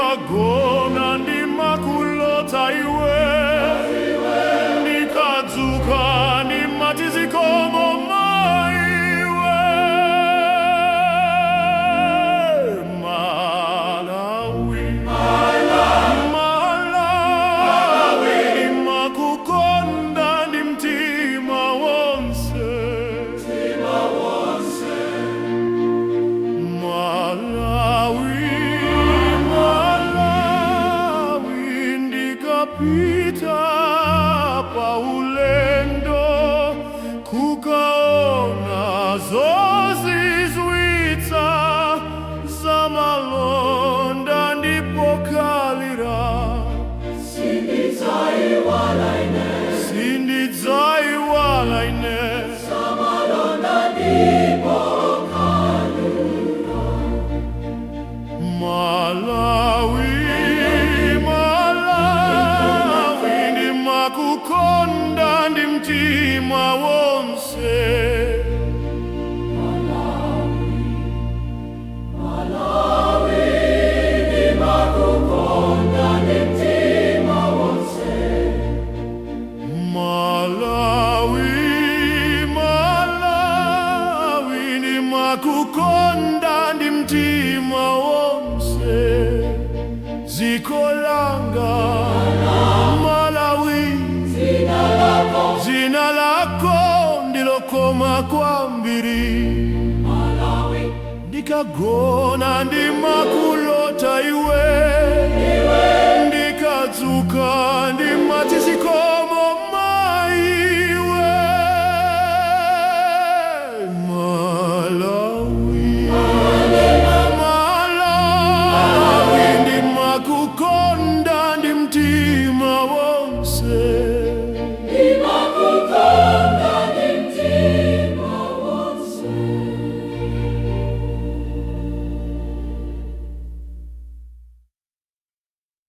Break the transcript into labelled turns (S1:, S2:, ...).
S1: ndikagona ndimakulota iwe, ndikadzuka ndimati zikomo maiwe. Malawi, Malawi, ndimakukonda ndi mtima wonse. Pita pa ulendo kukaona zozizwitsa za malonda ndipokalira. Sindidzaiwala ine za malonda ndipokalira. Malawi, kukonda ndi mtima wonse. Malawi, ndimakukonda ndi mtima wonse. Malawi, Malawi, ndimakukonda ndi mtima wonse. Dziko langa zina lako ndilokoma kwambiri. Malawi, ndikagona ndimakulota iwe, ndikadzuka ndimati zikomo.